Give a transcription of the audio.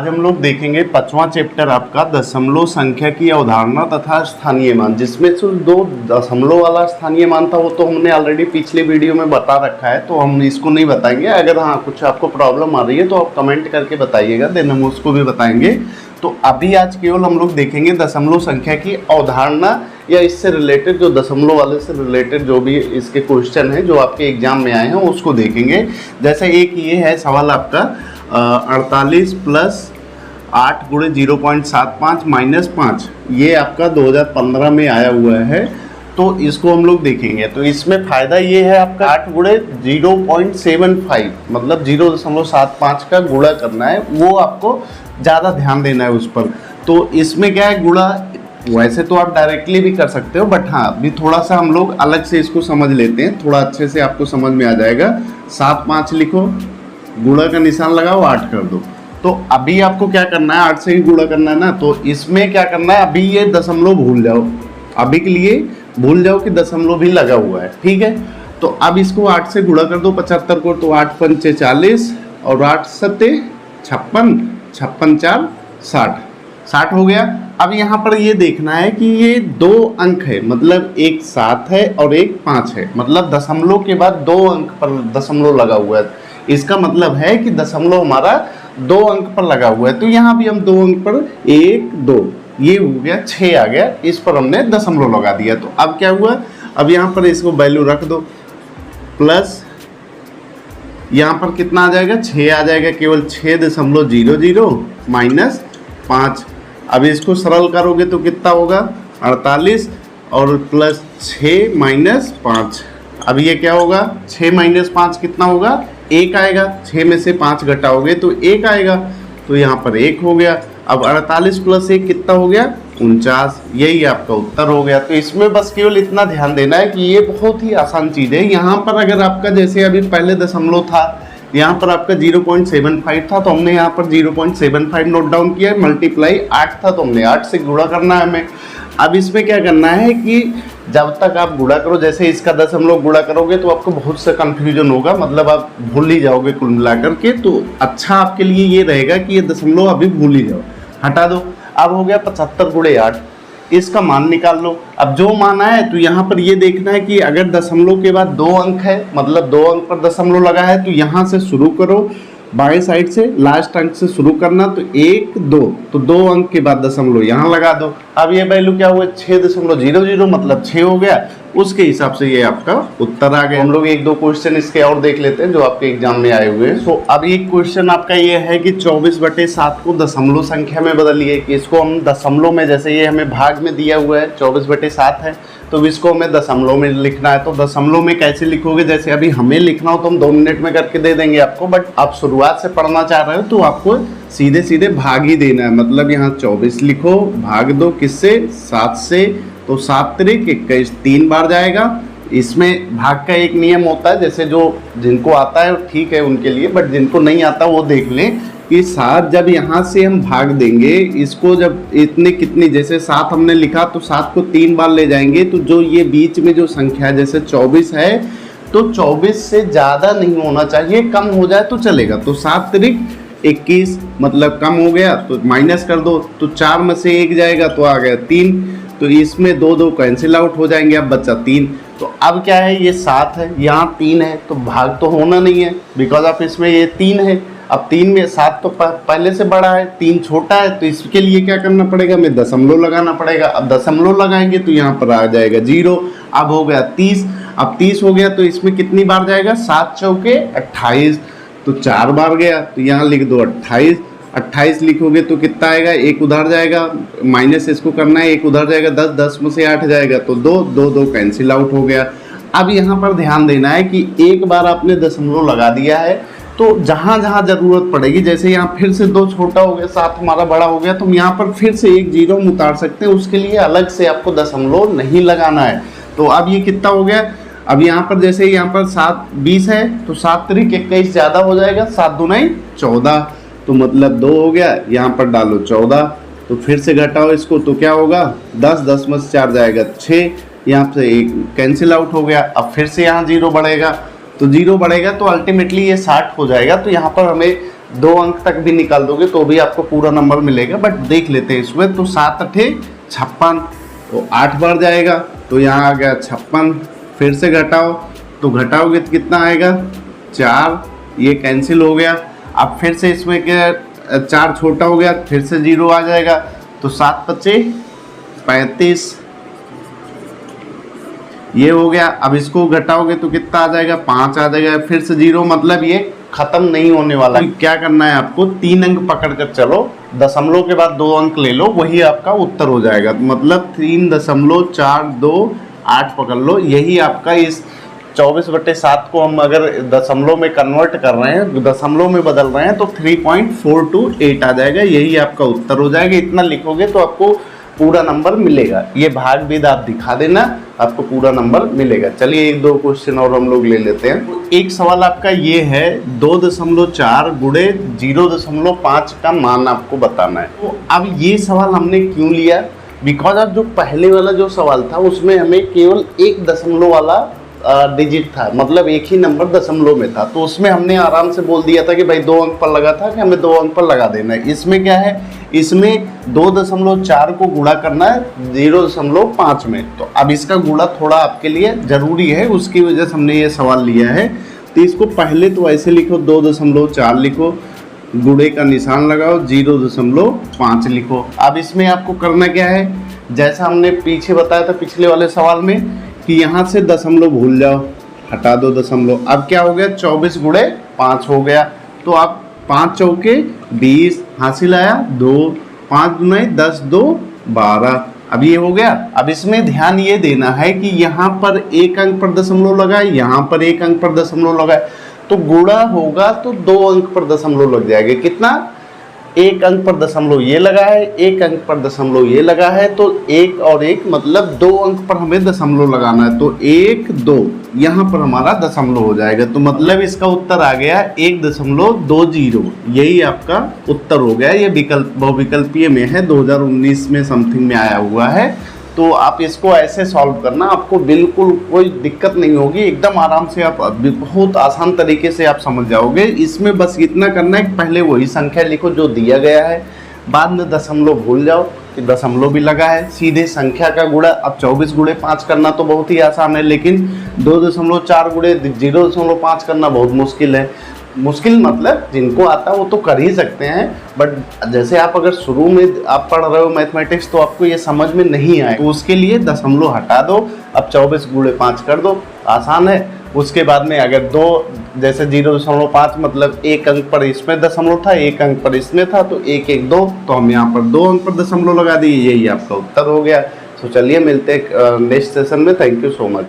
आज हम लोग देखेंगे 5वां चैप्टर आपका दशमलव संख्या की अवधारणा तथा स्थानीय मान, जिसमें से दो दशमलव वाला स्थानीय मान था वो तो हमने ऑलरेडी पिछले वीडियो में बता रखा है, तो हम इसको नहीं बताएंगे। अगर हाँ कुछ आपको प्रॉब्लम आ रही है तो आप कमेंट करके बताइएगा, देन हम उसको भी बताएंगे। तो अभी आज केवल हम लोग देखेंगे दशमलव संख्या की अवधारणा या इससे रिलेटेड जो दशमलव वाले से रिलेटेड जो भी इसके क्वेश्चन हैं जो आपके एग्जाम में आए हैं उसको देखेंगे। जैसे एक ये है सवाल आपका 48 प्लस 8 गुणे 0.75 माइनस 5, ये आपका 2015 में आया हुआ है, तो इसको हम लोग देखेंगे। तो इसमें फ़ायदा ये है आपका 8 गुणे 0.75 मतलब 0.75 का गुणा करना है, वो आपको ज़्यादा ध्यान देना है उस पर। तो इसमें क्या है गुणा, वैसे तो आप डायरेक्टली भी कर सकते हो, बट हाँ अभी थोड़ा सा हम लोग अलग से इसको समझ लेते हैं, थोड़ा अच्छे से आपको समझ में आ जाएगा। 7 5 लिखो, गुणा का निशान लगाओ, 8 कर दो। तो अभी आपको क्या करना है, 8 से ही गुणा करना है ना, तो इसमें क्या करना है, अभी ये दशमलव भूल जाओ, अभी के लिए भूल जाओ कि दशमलव भी लगा हुआ है, ठीक है। तो अब इसको 8 से गुणा कर दो 75 को, तो 8 पंचे 40 और 8 सत्ते 56, 56 4 60 हो गया। अब यहाँ पर ये देखना है कि ये 2 अंक है, मतलब एक 7 है और एक 5 है, मतलब दशमलव के बाद 2 अंक पर दशमलव लगा हुआ है। इसका मतलब है कि दशमलव हमारा 2 अंक पर लगा हुआ है। तो यहाँ भी हम 2 अंक पर 1 2 ये हो गया, 6 आ गया, इस पर हमने दशमलव लगा दिया। तो अब क्या हुआ, अब यहाँ पर इसको वैल्यू रख दो, प्लस यहाँ पर कितना आ जाएगा, 6 आ जाएगा, केवल 6.00 माइनस 5। अब इसको सरल करोगे तो कितना होगा 48 और प्लस 6 माइनस 5। अब ये क्या होगा, 6 माइनस 5 कितना होगा, 1 आएगा। 6 में से 5 घटाओगे तो 1 आएगा, तो यहाँ पर 1 हो गया। अब 48 प्लस 1 कितना हो गया, 49, यही आपका उत्तर हो गया। तो इसमें बस केवल इतना ध्यान देना है कि ये बहुत ही आसान चीज़ है। यहाँ पर अगर आपका जैसे अभी पहले दशमलव था, यहाँ पर आपका 0.75 था तो हमने यहाँ पर 0.75 नोट डाउन किया, मल्टीप्लाई 8 था तो हमने 8 से गुणा करना है हमें। अब इसमें क्या करना है कि जब तक आप गुणा करो, जैसे इसका दशमलव गुणा करोगे तो आपको बहुत सा कंफ्यूजन होगा, मतलब आप भूल ही जाओगे कुल मिलाकर के। तो अच्छा आपके लिए ये रहेगा कि ये दशमलव अभी भूल ही जाओ, हटा दो। अब हो गया 75 गुणे 8, इसका मान निकाल लो। अब जो मान आए तो यहाँ पर ये देखना है कि अगर दशमलव के बाद 2 अंक है, मतलब 2 अंक पर दशमलव लगा है, तो यहाँ से शुरू करो, बाएं साइड से लास्ट अंक से शुरू करना। तो 1 2, तो 2 अंक के बाद दशमलव यहाँ लगा दो। अब ये वैल्यू क्या हुआ, 6.00 मतलब 6 हो गया, उसके हिसाब से ये आपका उत्तर आ गया। हम लोग 1 2 क्वेश्चन इसके और देख लेते हैं जो आपके एग्जाम में आए हुए हैं। तो अब एक क्वेश्चन आपका ये है कि 24/7 को दशमलव संख्या में बदलिए, कि इसको हम दशमलव में, जैसे ये हमें भाग में दिया हुआ है 24/7 है, तो इसको हमें दशमलव में लिखना है। तो दशमलव में कैसे लिखोगे, जैसे अभी हमें लिखना हो तो हम 2 मिनट में करके दे देंगे आपको, बट आप शुरुआत से पढ़ना चाह रहे हो तो आपको सीधे सीधे भाग ही देना है। मतलब यहाँ 24 लिखो, भाग दो किससे, 7 से, तो 7 त्रिक 21 3 बार जाएगा। इसमें भाग का एक नियम होता है, जैसे जो जिनको आता है ठीक है उनके लिए, बट जिनको नहीं आता वो देख लें कि 7 जब यहाँ से हम भाग देंगे इसको, जब इतने कितनी, जैसे 7 हमने लिखा तो 7 को 3 बार ले जाएंगे, तो जो ये बीच में जो संख्या है जैसे 24 है, तो 24 से ज़्यादा नहीं होना चाहिए, कम हो जाए तो चलेगा। तो 7 त्रिक 21 मतलब कम हो गया, तो माइनस कर दो, तो 4 में से 1 जाएगा तो आ गया 3, तो इसमें 2 2 कैंसिल आउट हो जाएंगे, अब बचा 3। तो अब क्या है, ये 7 है, यहाँ 3 है, तो भाग तो होना नहीं है, बिकॉज ऑफ इसमें ये 3 है। अब 3 में 7 तो पहले से बड़ा है, 3 छोटा है, तो इसके लिए क्या करना पड़ेगा, हमें दशमलव लगाना पड़ेगा। अब दशमलव लगाएंगे तो यहाँ पर आ जाएगा 0। अब हो गया 30, अब 30 हो गया तो इसमें कितनी बार जाएगा, 7 चौके 28, तो 4 बार गया, तो यहाँ लिख दो 28। 28 लिखोगे तो कितना आएगा, 1 उधर जाएगा, माइनस इसको करना है, 1 उधर जाएगा, 10 10 में से 8 जाएगा, तो 2 2 2 कैंसिल आउट हो गया। अब यहाँ पर ध्यान देना है कि एक बार आपने दशमलव लगा दिया है, तो जहाँ जहाँ ज़रूरत पड़ेगी, जैसे यहाँ फिर से 2 छोटा हो गया, 7 हमारा बड़ा हो गया, तो हम यहाँ पर फिर से 1 0 हम उतार सकते हैं, उसके लिए अलग से आपको दशमलव नहीं लगाना है। तो अब ये कितना हो गया, अब यहाँ पर जैसे यहाँ पर 7 20 है, तो 7 त्रिक 21 ज़्यादा हो जाएगा, 7 दूनी 14, तो मतलब 2 हो गया, यहाँ पर डालो 14, तो फिर से घटाओ इसको, तो क्या होगा 10 10 में से 4 जाएगा 6, यहाँ से 1 कैंसिल आउट हो गया। अब फिर से यहाँ 0 बढ़ेगा, तो 0 बढ़ेगा तो अल्टीमेटली ये 60 हो जाएगा। तो यहाँ पर हमें 2 अंक तक भी निकाल दोगे तो भी आपको पूरा नंबर मिलेगा, बट देख लेते हैं इसमें। तो 7 अठे 56, तो 8 बार जाएगा, तो यहाँ आ गया 56। फिर से घटाओ, तो घटाओगे तो कितना आएगा 4, ये कैंसिल हो गया। अब फिर से इसमें क्या 4 छोटा हो गया, फिर से 0 आ जाएगा, तो 7 पचे 35, ये हो गया। अब इसको घटाओगे तो कितना आ जाएगा 5 आ जाएगा, फिर से 0, मतलब ये खत्म नहीं होने वाला। क्या करना है आपको, 3 अंक पकड़ कर चलो, दशमलव के बाद 2 अंक ले लो, वही आपका उत्तर हो जाएगा। मतलब 3.428 पकड़ लो, यही आपका इस 24/7 को हम अगर दशमलव में कन्वर्ट कर रहे हैं, दशमलव में बदल रहे हैं, तो 3.428 आ जाएगा, यही आपका उत्तर हो जाएगा। इतना लिखोगे तो आपको पूरा नंबर मिलेगा। ये भाग भेद आप दिखा देना, आपको पूरा नंबर मिलेगा। चलिए 1-2 क्वेश्चन और हम लोग ले लेते हैं। एक सवाल आपका ये है 2.4 गुणे 0.5 का मान आपको बताना है। तो अब ये सवाल हमने क्यों लिया, बिकॉज अब जो पहले वाला जो सवाल था उसमें हमें केवल 1 दशमलव वाला डिजिट था, मतलब एक ही नंबर दशमलव में था, तो उसमें हमने आराम से बोल दिया था कि भाई 2 अंक पर लगा था कि हमें 2 अंक पर लगा देना है। इसमें क्या है, इसमें 2.4 को गुणा करना है 0.5 में, तो अब इसका गुणा थोड़ा आपके लिए ज़रूरी है, उसकी वजह से हमने ये सवाल लिया है। तो इसको पहले तो ऐसे लिखो, 2.4 लिखो, गुणे का निशान लगाओ, 0.5 लिखो। अब इसमें आपको करना क्या है, जैसा हमने पीछे बताया था पिछले वाले सवाल में कि यहाँ से दशमलव भूल जाओ, हटा दो दशमलव। अब क्या हो गया 24 गुणे 5 हो गया, तो अब 5 चौके 20 हासिल आया 2, 5 गुणे 10 2 12। अब ये हो गया। अब इसमें ध्यान ये देना है कि यहाँ पर 1 अंक पर दशमलव लगाए, यहाँ पर 1 अंक पर दशमलव लगाए, तो गुणा होगा तो 2 अंक पर दशमलव लग जाएगा। कितना, 1 अंक पर दशमलव ये लगा है, 1 अंक पर दशमलव ये लगा है, तो 1 और 1 मतलब 2 अंक पर हमें दशमलव लगाना है, तो 1 2 यहाँ पर हमारा दशमलव हो जाएगा। तो मतलब इसका उत्तर आ गया 1.20, यही आपका उत्तर हो गया। ये विकल्प बहुविकल्पीय में है, 2019 में समथिंग में आया हुआ है। तो आप इसको ऐसे सॉल्व करना, आपको बिल्कुल कोई दिक्कत नहीं होगी, एकदम आराम से आप बहुत आसान तरीके से आप समझ जाओगे। इसमें बस इतना करना है कि पहले वही संख्या लिखो जो दिया गया है, बाद में दशमलव भूल जाओ कि दशमलव भी लगा है, सीधे संख्या का गुणा। अब 24 गुणे 5 करना तो बहुत ही आसान है, लेकिन 2.4 गुणे 0.5 करना बहुत मुश्किल है। मुश्किल मतलब जिनको आता है वो तो कर ही सकते हैं, बट जैसे आप अगर शुरू में आप पढ़ रहे हो मैथमेटिक्स तो आपको ये समझ में नहीं आए, तो उसके लिए दशमलव हटा दो, अब 24 गुणे 5 कर दो, आसान है। उसके बाद में अगर 2 जैसे 0.5 मतलब 1 अंक पर इसमें दशमलव था, 1 अंक पर इसमें था, तो 1 1 2, तो हम यहाँ पर 2 अंक पर दशमलव लगा दिए, यही आपका उत्तर हो गया। तो चलिए मिलते हैं नेक्स्ट सेशन में। Thank you so much.